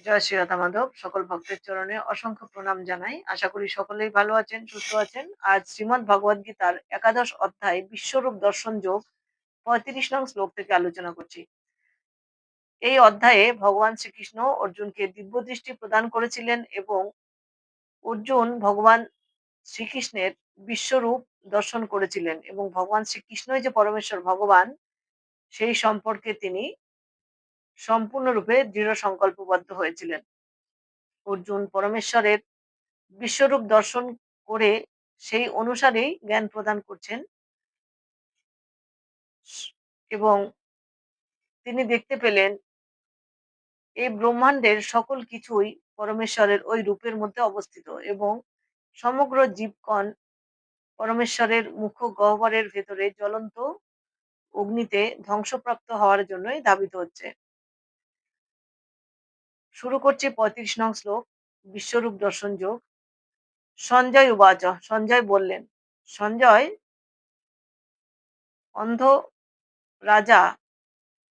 জয় শ্রী রাধা মাধব। সকল ভক্তের চরণে অসংখ্য প্রণাম জানাই। আশা করি সকলেই ভালো আছেন, সুস্থ আছেন। আজ শ্রীমদ্ ভগবদ গীতার একাদশ অধ্যায় বিশ্বরূপ দর্শন যোগ ৩৫ নং শ্লোক থেকে আলোচনা করছি। এই অধ্যায়ে ভগবান শ্রীকৃষ্ণ অর্জুনকে দিব্য দৃষ্টি প্রদান করেছিলেন এবং অর্জুন ভগবান শ্রীকৃষ্ণের বিশ্বরূপ দর্শন করেছিলেন এবং ভগবান শ্রীকৃষ্ণই যে পরমেশ্বর ভগবান সেই সম্পর্কে তিনি সম্পূর্ণরূপে দৃঢ় সংকল্পবদ্ধ হয়েছিলেন। অর্জুন পরমেশ্বরের বিশ্বরূপ দর্শন করে সেই অনুসারেই জ্ঞান প্রদান করছেন এবং তিনি দেখতে পেলেন এই ব্রহ্মাণ্ডের সকল কিছুই পরমেশ্বরের ওই রূপের মধ্যে অবস্থিত এবং সমগ্র জীবকণ পরমেশ্বরের মুখ্য গহ্বরের ভেতরে জ্বলন্ত অগ্নিতে ধ্বংসপ্রাপ্ত হওয়ার জন্যই ধাবিত হচ্ছে। শুরু করছি ৩৫ নং শ্লোক, বিশ্বরূপ দর্শন যোগ। সঞ্জয় উবাচ, সঞ্জয় বললেন, সঞ্জয় অন্ধ রাজা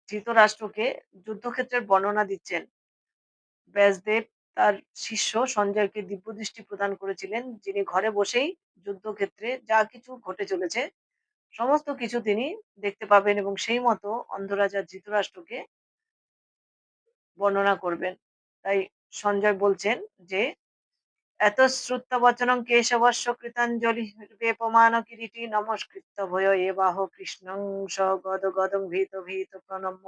ধৃতরাষ্ট্রকে যুদ্ধক্ষেত্রের বর্ণনা দিচ্ছেন। ব্যাসদেব তার শিষ্য সঞ্জয়কে দিব্যদৃষ্টি প্রদান করেছিলেন, যিনি ঘরে বসেই যুদ্ধক্ষেত্রে যা কিছু ঘটে চলেছে সমস্ত কিছু তিনি দেখতে পাবেন এবং সেই মতো অন্ধরাজা ধৃতরাষ্ট্রকে বর্ণনা করবেন। তাই সঞ্জয় বলছেন যে এত শ্রুতবচনং কেশবস্য কৃতাঞ্জলি বেপমান কিরীটি নমস্কৃত্য ভয় এবাহ কৃষ্ণং স গদ গদং ভীত ভীত প্রণম্য।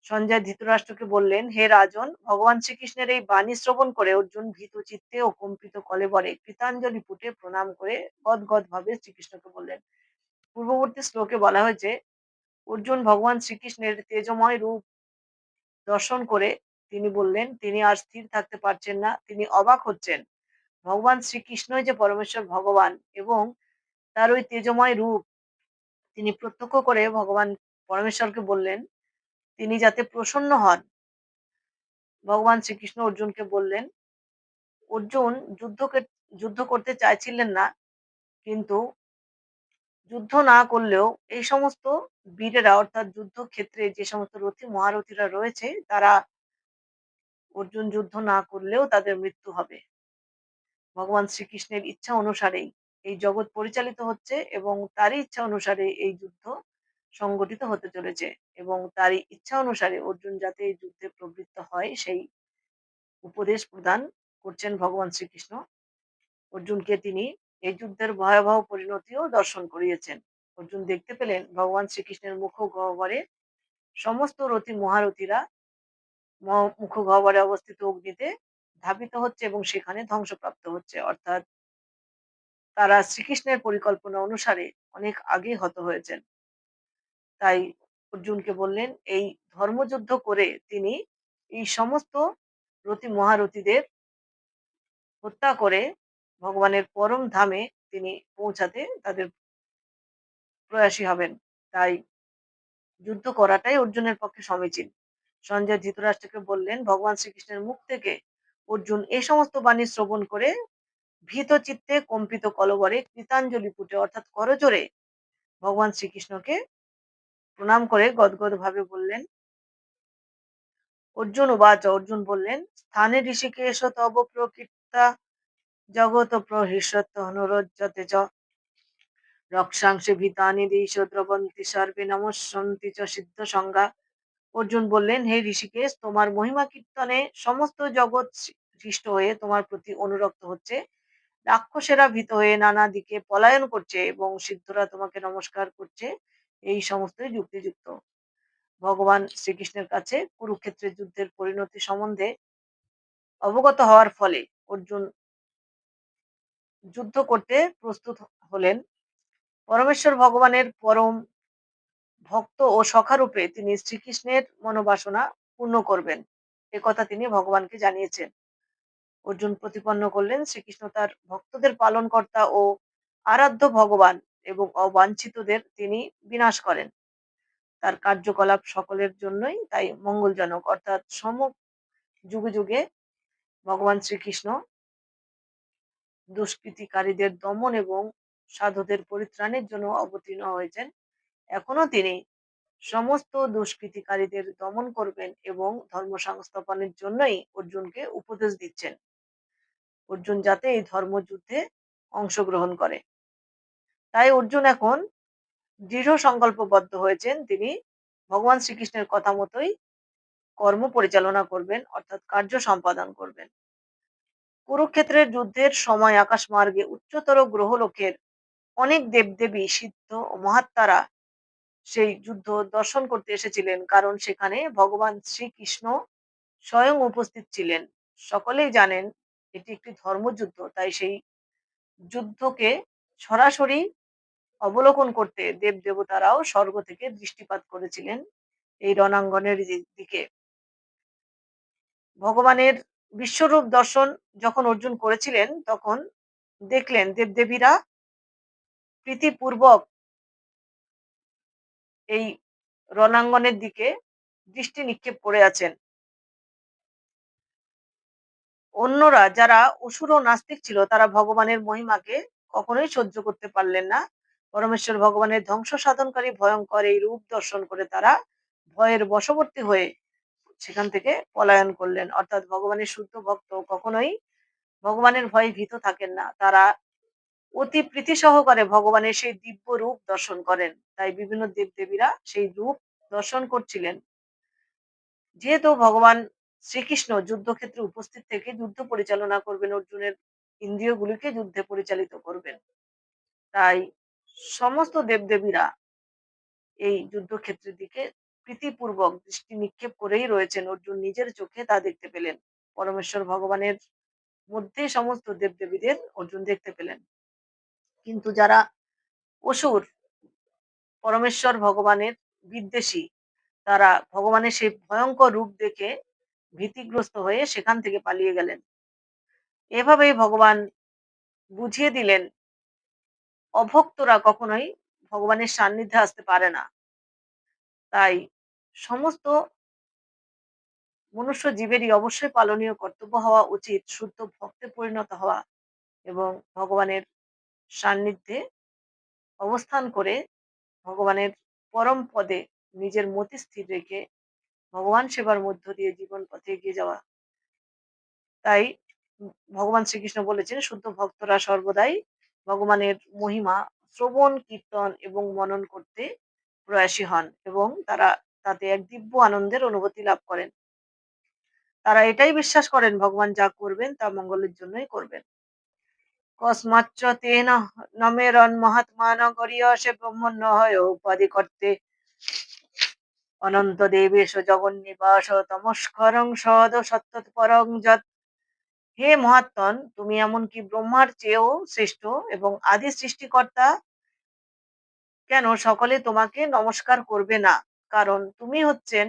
সঞ্জয় ধৃতরাষ্ট্রকে বললেন, হে রাজন, ভগবান শ্রীকৃষ্ণের এই বাণী শ্রবণ করে অর্জুন ভীত চিত্তে ও কম্পিত কলেবরে কৃতাঞ্জলি পুটে প্রণাম করে গদগদ ভাবে শ্রীকৃষ্ণকে বললেন। পূর্ববর্তী শ্লোকে বলা হয়েছে অর্জুন ভগবান শ্রীকৃষ্ণের তেজময় রূপ দর্শন করে তিনি বললেন তিনি আর স্থির থাকতে পারছেন না, তিনি অবাক হচ্ছেন। ভগবান শ্রীকৃষ্ণই যে পরমেশ্বর ভগবান এবং তার ওই তেজময় রূপ তিনি প্রত্যক্ষ করে ভগবান পরমেশ্বরকে বললেন তিনি যাতে প্রসন্ন হন। ভগবান শ্রীকৃষ্ণ অর্জুনকে বললেন, অর্জুন যুদ্ধ করতে চাইছিলেন না, কিন্তু যুদ্ধ না করলেও এই সমস্ত বীরেরা অর্থাৎ যুদ্ধক্ষেত্রে যে সমস্ত রথী মহারথীরা রয়েছে তারা অর্জুন যুদ্ধ না করলেও তাদের মৃত্যু হবে। ভগবান শ্রীকৃষ্ণের ইচ্ছা অনুসারেই এই জগৎ পরিচালিত হচ্ছে এবং তারই ইচ্ছা অনুসারে এই যুদ্ধ সংগঠিত হতে চলেছে এবং তারই ইচ্ছা অনুসারে অর্জুন যাতে এই যুদ্ধে প্রবৃত্ত হয় সেই উপদেশ প্রদান করছেন ভগবান শ্রীকৃষ্ণ। অর্জুনকে তিনি এই যুদ্ধের ভয়াবহ পরিণতিও দর্শন করিয়েছেন। অর্জুন দেখতে পেলেন ভগবান শ্রীকৃষ্ণের মুখ গহ্বরে সমস্ত রথী মহারথীরা মুখ গহ্বরে অবস্থিত অগ্নিতে ধাবিত হচ্ছে এবং সেখানে ধ্বংসপ্রাপ্ত হচ্ছে, অর্থাৎ তারা শ্রীকৃষ্ণের পরিকল্পনা অনুসারে অনেক আগেই হত হয়েছেন। তাই অর্জুনকে বললেন এই ধর্মযুদ্ধ করে তিনি এই সমস্ত রথী মহারথীদের হত্যা করে ভগবানের পরম ধামে তিনি পৌঁছাতে তাদের প্রয়াসী হবেন। তাই যুদ্ধ করাটাই অর্জুনের পক্ষে সমীচীন। সঞ্জয় ধৃতরাষ্ট্রকে বললেন ভগবান শ্রীকৃষ্ণের মুখ থেকে অর্জুন এই সমস্ত বাণী শ্রবণ করে ভীত চিত্তে কম্পিত কলবরে কৃতাঞ্জলি পুটে অর্থাৎ করজোরে ভগবান শ্রীকৃষ্ণকে প্রণাম করে গদগদ ভাবে বললেন, অর্জুন উবাচ, অর্জুন বললেন, স্থানে ঋষিকেশ তব প্রকৃতা জগত প্রহিষ্যত অনুরজ্জতে চ রক্ষাংশে ভীতানি দিশ দ্রবন্তি সর্বে নমস্যন্তি চ সিদ্ধ সংজ্ঞা। অর্জুন বললেন, হে ঋষিকেশ, তোমার মহিমা কীর্তনে সমস্ত জগৎ সৃষ্ট হয়ে তোমার প্রতি অনুরক্ত হচ্ছে। রাক্ষসেরা ভীত হয়ে নানা দিকে পলায়ন করছে এবং সিদ্ধরা তোমাকে নমস্কার করছে। এই সমস্তই যুক্তিযুক্ত। ভগবান শ্রীকৃষ্ণের কাছে কুরুক্ষেত্রের যুদ্ধের পরিণতি সম্বন্ধে অবগত হওয়ার ফলে অর্জুন যুদ্ধ করতে প্রস্তুত হলেন। পরমেশ্বর ভগবানের পরম ভক্ত ও সখারূপে তিনি শ্রীকৃষ্ণের মনোবাসনা পূর্ণ করবেন, একথা তিনি ভগবানকে জানিয়েছেন। অর্জুন প্রতিপন্ন করলেন শ্রীকৃষ্ণ তার ভক্তদের পালনকর্তা ও আরাধ্য ভগবান এবং অবাঞ্ছিতদের তিনি বিনাশ করেন। তার কার্যকলাপ সকলের জন্যই তাই মঙ্গলজনক, অর্থাৎ যুগে যুগে ভগবান শ্রীকৃষ্ণ দুষ্কৃতিকারীদের দমন এবং সাধুদের পরিত্রাণের জন্য অবতীর্ণ হয়েছেন। এখনো তিনি সমস্ত দুষ্কৃতিকারীদের দমন করবেন এবং ধর্ম সংস্থাপনের জন্যই অর্জুনকে উপদেশ দিচ্ছেন। অর্জুন যাতে এই ধর্মযুদ্ধে অংশগ্রহণ করে। তাই অর্জুন এখন দৃঢ় সংকল্পবদ্ধ হয়েছেন। তিনি ভগবান শ্রীকৃষ্ণের কথা মতোই কর্ম পরিচালনা করবেন, অর্থাৎ কার্য সম্পাদন করবেন। কুরুক্ষেত্রের যুদ্ধের সময় আকাশমার্গে উচ্চতর গ্রহলোকের অনেক দেবদেবী, সিদ্ধ ও মহাত্মারা সেই যুদ্ধ দর্শন করতে এসেছিলেন, কারণ সেখানে ভগবান শ্রীকৃষ্ণ স্বয়ং উপস্থিত ছিলেন। সকলেই জানেন এটি একটি ধর্মযুদ্ধ, তাই সেই যুদ্ধকে সরাসরি অবলোকন করতে দেবদেবতারাও স্বর্গ থেকে দৃষ্টিপাত করেছিলেন এই রণাঙ্গনের দিকে। ভগবানের বিশ্বরূপ দর্শন যখন অর্জুন করেছিলেন, তখন দেখলেন দেবদেবীরা প্রীতিপূর্বক এই রণাঙ্গনের দিকে দৃষ্টি নিক্ষেপ করে আছেন। অন্যরা যারা অসুর ও নাস্তিক ছিল, তারা ভগবানের মহিমাকে কখনোই সহ্য করতে পারলেন না। পরমেশ্বর ভগবানের ধ্বংস সাধনকারী ভয়ঙ্কর এই রূপ দর্শন করে তারা ভয়ের বশবর্তী হয়ে সেখান থেকে পলায়ন করলেন। অর্থাৎ ভগবানের শুদ্ধ ভক্ত কখনোই ভগবানের ভয়ে ভীত থাকেন না। তারা অতি প্রীতি সহকারে ভগবানের সেই দিব্য রূপ দর্শন করেন। তাই বিভিন্ন দেবদেবীরা সেই রূপ দর্শন করছিলেন। যেহেতু ভগবান শ্রীকৃষ্ণ যুদ্ধক্ষেত্রে উপস্থিত থেকে যুদ্ধ পরিচালনা করবেন, অর্জুনের ইন্দ্রিয়গুলিকে যুদ্ধে পরিচালিত করবেন, তাই সমস্ত দেবদেবীরা এই যুদ্ধক্ষেত্রের দিকে প্রীতিপূর্বক দৃষ্টি নিক্ষেপ করেই রয়েছেন। অর্জুন নিজের চোখে তা দেখতে পেলেন। পরমেশ্বর ভগবানের মধ্যে সমস্ত দেবদেবীদের অর্জুন দেখতে পেলেন। কিন্তু যারা অসুর, পরমেশ্বর ভগবানের বিদ্বেষী, তারা ভগবানের সেই ভয়ঙ্কর রূপ দেখে ভীতিগ্রস্ত হয়ে সেখান থেকে পালিয়ে গেলেন। এভাবেই ভগবান বুঝিয়ে দিলেন অভক্তরা কখনোই ভগবানের সান্নিধ্যে আসতে পারে না। তাই সমস্ত মনুষ্য জীবেরই অবশ্যই পালনীয় কর্তব্য হওয়া উচিত শুদ্ধ ভক্তে পরিণত হওয়া এবং ভগবানের সান্নিধ্যে অবস্থান করে ভগবানের পরম পদে নিজের মতি স্থির রেখে ভগবান সেবার মধ্য দিয়ে জীবন পথে এগিয়ে যাওয়া। তাই ভগবান শ্রীকৃষ্ণ বলেছেন, শুদ্ধ ভক্তরা সর্বদাই ভগবানের মহিমা শ্রবণ, কীর্তন এবং মনন করতে প্রয়াসী হন এবং তারা তাতে এক দিব্য আনন্দের অনুভূতি লাভ করেন। তারা এটাই বিশ্বাস করেন ভগবান যা করবেন তা মঙ্গলের জন্যই করবেন। কস্মাচ্চ তেন নমেরন মহাত্মান গরীয়সে ব্রহ্মণ্য হয় উপাধি করতে অনন্ত দেবেশ জগন্নিবাস তমস্করং সদ সত্যৎপরং যৎ। হে মহাত্মন, তুমি এমনকি ব্রহ্মার চেয়েও শ্রেষ্ঠ এবং আদি সৃষ্টিকর্তা। কেন সকলে তোমাকে নমস্কার করবে না? কারণ তুমি হচ্ছেন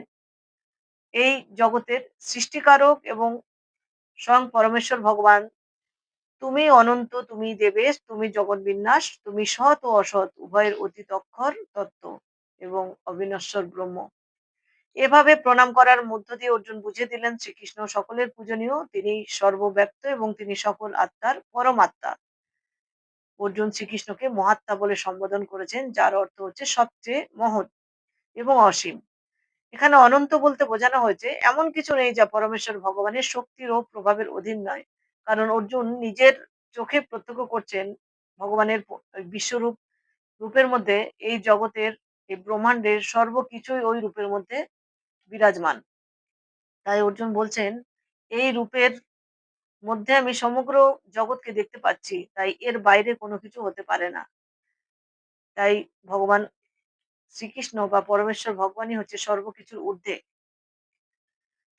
এই জগতের সৃষ্টিকারক এবং স্বয়ং পরমেশ্বর ভগবান। তুমি অনন্ত, তুমি দেবেশ, তুমি জগৎ বিন্যাস, তুমি সৎ ও অসৎ উভয়ের অতীত অক্ষর তত্ত্ব এবং অবিনশ্বর ব্রহ্ম। এভাবে প্রণাম করার মধ্য দিয়ে অর্জুন বুঝিয়ে দিলেন শ্রীকৃষ্ণ সকলের পূজনীয়, তিনি সর্বব্যাপ্ত এবং তিনি সকল আত্মার পরমাত্মা। অর্জুন শ্রীকৃষ্ণকে মহাত্মা বলে সম্বোধন করেছেন, যার অর্থ হচ্ছে সবচেয়ে মহৎ এবং অসীম। এখানে অনন্ত বলতে বোঝানো হয়েছে এমন কিছু নেই যা পরমেশ্বর ভগবানের শক্তির ও প্রভাবের অধীন নয়। কারণ অর্জুন নিজের চোখে প্রত্যক্ষ করছেন ভগবানের বিশ্বরূপ রূপের মধ্যে এই জগতের, এই ব্রহ্মাণ্ডের সর্বকিছুই ওই রূপের মধ্যে বিরাজমান। তাই অর্জুন বলছেন, এই রূপের মধ্যে আমি সমগ্র জগৎকে দেখতে পাচ্ছি, তাই এর বাইরে কোনো কিছু হতে পারে না। তাই ভগবান শ্রীকৃষ্ণ বা পরমেশ্বর ভগবানই হচ্ছে সর্বকিছুর ঊর্ধ্বে।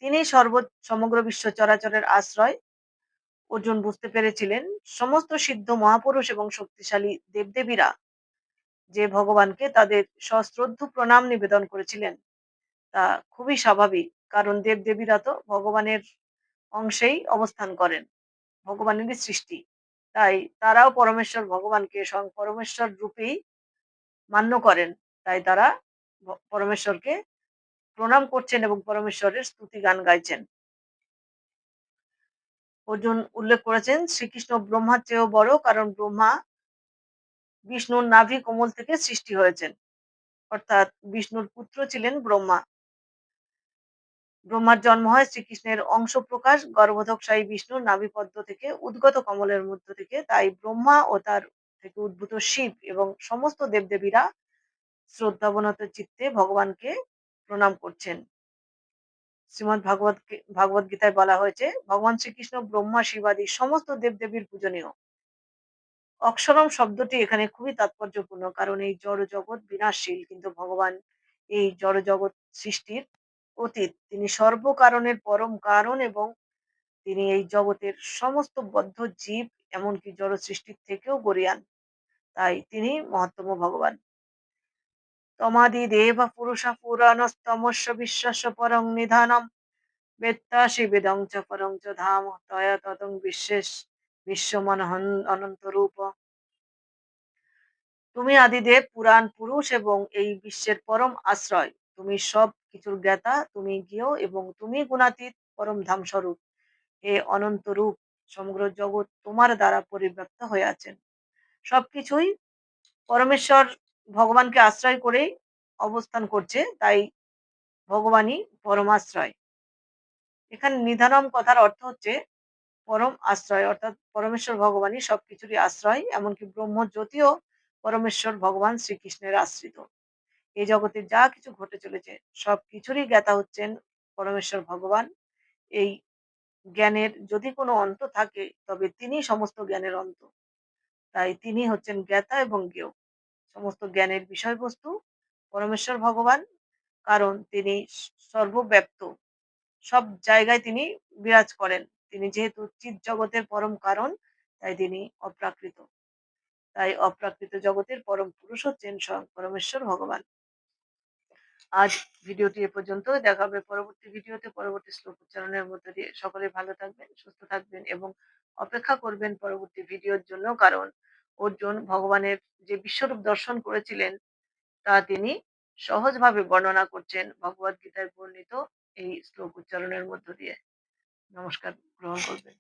তিনি সমগ্র বিশ্ব চরাচরের আশ্রয়। অর্জুন বুঝতে পেরেছিলেন সমস্ত সিদ্ধ মহাপুরুষ এবং শক্তিশালী দেবদেবীরা যে ভগবানকে তাদের সশ্রদ্ধ প্রণাম নিবেদন করেছিলেন, তা খুবই স্বাভাবিক। কারণ দেবদেবীরা তো ভগবানের অংশেই অবস্থান করেন, ভগবানেরই সৃষ্টি। তাই তারাও পরমেশ্বর ভগবানকে স্বয়ং পরমেশ্বর রূপেই মান্য করেন। তাই তারা পরমেশ্বরকে প্রণাম করছেন এবং পরমেশ্বরের স্তুতি গান গাইছেন। অর্জুন উল্লেখ করেছেন শ্রীকৃষ্ণ ব্রহ্মার চেয়েও বড়, কারণ ব্রহ্মা বিষ্ণুর নাভি কোমল থেকে সৃষ্টি হয়েছেন। অর্থাৎ বিষ্ণুর পুত্র ছিলেন ব্রহ্মা। ব্রহ্মার জন্ম হয় শ্রীকৃষ্ণের অংশ প্রকাশ গর্ভোদকশায়ী বিষ্ণুর নাভিপদ্ম থেকে উদ্গত কমলের মধ্য থেকে। তাই ব্রহ্মা ও তার থেকে উদ্ভূত শিব এবং সমস্ত দেবদেবীরা শ্রদ্ধাবনত চিত্তে ভগবানকে প্রণাম করছেন। শ্রীমদ ভাগবত গীতায় বলা হয়েছে ভগবান শ্রীকৃষ্ণ ব্রহ্মা শিবাদি সমস্ত দেবদেবীর পূজনীয়। অক্ষরম শব্দটি এখানে খুবই তাৎপর্যপূর্ণ, কারণ এই জড় জগৎ বিনাশশীল, কিন্তু ভগবান এই জড় জগৎ সৃষ্টির অতীত। তিনি সর্বকারণের পরম কারণ এবং তিনি এই জগতের সমস্ত বদ্ধ জীব এমনকি জড় সৃষ্টির থেকেও গরিয়ান। তাই তিনি মহত্তম ভগবান। তমাদি দেব পুরুষ পুরাণস্তমস্য বিশ্বস্য পরং নিধানম বেত্তাসি বেদং চ পরং চ ধাম তয়া তদং বিশ্বেশ বিশ্বমান অনন্ত রূপ। তুমি আদিদেব, পুরাণ পুরুষ এবং এই বিশ্বের পরম আশ্রয়। তুমি সব কিছুর জ্ঞাতা, তুমি জ্ঞেয় এবং তুমি গুণাতীত পরম ধাম স্বরূপ। হে অনন্ত রূপ, সমগ্র জগৎ তোমার দ্বারা পরিব্যাপ্ত হয়ে আছেন। সবকিছুই পরমেশ্বর ভগবানকে আশ্রয় করেই অবস্থান করছে, তাই ভগবানই পরমাশ্রয়। এখানে নিধানম কথার অর্থ হচ্ছে পরম আশ্রয়, অর্থাৎ পরমেশ্বর ভগবানই সবকিছুরই আশ্রয়। এমনকি ব্রহ্মজ্যোতিও পরমেশ্বর ভগবান শ্রীকৃষ্ণের আশ্রিত। এই জগতে যা কিছু ঘটে চলেছে সব কিছুরই জ্ঞাতা হচ্ছেন পরমেশ্বর ভগবান। এই জ্ঞানের যদি কোনো অন্ত থাকে তবে তিনি সমস্ত জ্ঞানের অন্ত। তাই তিনি হচ্ছেন জ্ঞাতা এবং জ্ঞেয়। সমস্ত জ্ঞানের বিষয়বস্তু পরমেশ্বর ভগবান, কারণ তিনি সর্বব্যাপ্ত, সব জায়গায় তিনি বিরাজ করেন। তিনি যেহেতু চিৎ জগতের পরম কারণ, তাই তিনি অপ্রাকৃত। তাই অপ্রাকৃত জগতের পরম পুরুষ হচ্ছেন স্বয়ং পরমেশ্বর ভগবান। আজ ভিডিওটি এ পর্যন্ত। দেখা হবে পরবর্তী ভিডিওতে পরবর্তী শ্লোক উচ্চারণের মধ্যে দিয়ে। সকলে ভালো থাকবেন, সুস্থ থাকবেন এবং অপেক্ষা করবেন পরবর্তী ভিডিওর জন্য, কারণ অর্জুন ভগবানের যে বিশ্বরূপ দর্শন করেছিলেন তা তিনি সহজভাবে বর্ণনা করছেন ভগবদ গীতায় বর্ণিত এই শ্লোক উচ্চারণের মধ্য দিয়ে। নমস্কার গ্রহণ করবেন।